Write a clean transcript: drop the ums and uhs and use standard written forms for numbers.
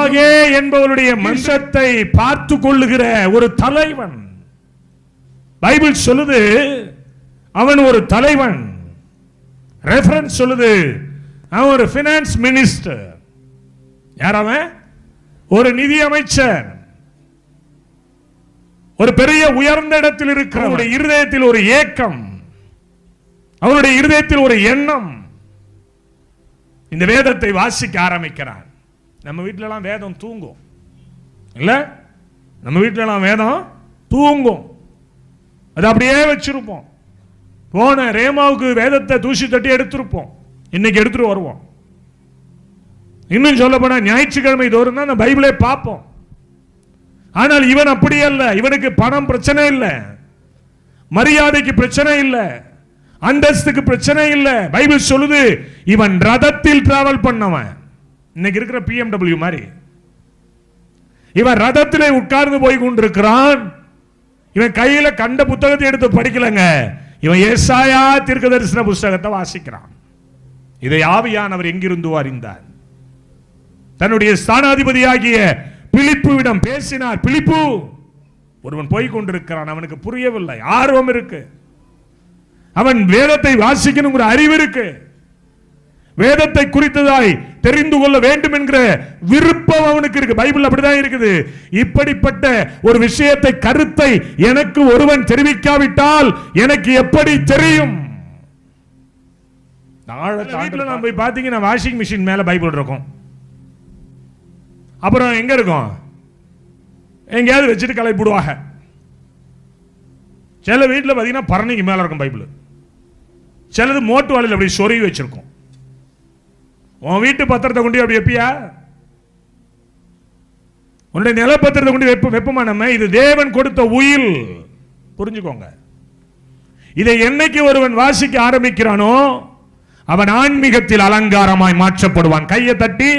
ஆகே என்பவருடைய மன்றத்தை பார்த்து கொள்ளுகிற ஒரு தலைவன். பைபிள் சொல்லுது அவன் ஒரு தலைவன். ரெஃபரன்ஸ் சொல்லுது அவன் ஒரு ஃபைனான்ஸ் மினிஸ்டர். யார் அவன்? ஒரு நிதி அமைச்சர். ஒரு பெரிய உயர்ந்த இடத்தில் இருக்கிற அவனுடைய இருதயத்தில் ஒரு ஏக்கம், அவனுடைய இருதயத்தில் ஒரு எண்ணம். இந்த வேதத்தை வாசிக்க ஆரம்பிக்கிறான். நம்ம வீட்டிலலாம் வேதம் தூங்கும் இல்ல? நம்ம வீட்டிலலாம் வேதம் தூங்கும். அது அப்படியே வச்சிருப்போம். போன ரேமாவுக்கு வேதத்தை தூசி தட்டி எடுத்திருப்போம். இன்னைக்கு எடுத்துட்டு வருவோம். இன்னும் சொல்ல போனா ஞாயிற்றுக்கிழமை தோறும் தான் பைபிளை பார்ப்போம். ஆனால் இவன் அப்படி அல்ல. இவனுக்கு பணம் பிரச்சனை இல்லை, மரியாதைக்கு பிரச்சனை இல்லை, அந்தஸ்துக்கு பிரச்சனை இல்லை. பைபிள் சொல்லுது இவன் ரதத்தில் டிராவல் பண்ணவன். இன்னைக்கு இருக்கிற BMW மாதிரி இவன் ரதத்திலே உட்கார்ந்து போய் கொண்டிருக்கிறான். இவன் கையில கண்ட புத்தகத்தை எடுத்து படிக்கலங்க. இவன் ஏசாயா தீர்க்கதரிசன புத்தகத்தை வாசிக்கிறான். இதை ஆவியானவர் எங்கிருந்து அறிந்தார்? தன்னுடைய ஸ்தானாதிபதியாகிய பிலிப்புவிடம் பேசினார். பிலிப்பு, ஒருவன் போய் கொண்டிருக்கிறான், அவனுக்கு புரியவில்லை, ஆர்வம் இருக்கு, அவன் வேதத்தை வாசிக்கணுங்கிற அறிவு இருக்கு, வேதத்தை குறித்ததாய் தெரிந்து கொள்ள வேண்டும் என்கிற விருப்பம் அவனுக்கு இருக்கு. பைபிள் அப்படிதான் இருக்குது. இப்படிப்பட்ட ஒரு விஷயத்தை, கருத்தை எனக்கு ஒருவன் தெரிவிக்காவிட்டால் எனக்கு எப்படி தெரியும்? வீட்டில் நான் போய் பார்த்தீங்கன்னா வாஷிங் மிஷின் மேல பைபிள் இருக்கும். அப்புறம் எங்க இருக்கும்? எங்கேயாவது வச்சுட்டு கலைப்பிடுவாங்க. சில வீட்டில் பார்த்தீங்கன்னா பரணிக்கு மேல இருக்கும் பைபிள். சிலது மோட்டு வாழையில் அப்படி சொருகி வச்சிருக்கும். உன் வீட்டு பத்திரத்தை கொண்டு அப்படி வைப்பியா? உன்னுடைய நிலப்பத்திரத்தை கொண்டு வெப்பமா? நம்ம இது தேவன் கொடுத்த உயில், புரிஞ்சுக்கோங்க. இதை என்னைக்கு ஒருவன் வாசிக்க ஆரம்பிக்கிறானோ அவன் ஆன்மீகத்தில் அலங்காரமாய் மாற்றப்படுவான். கையை தட்டி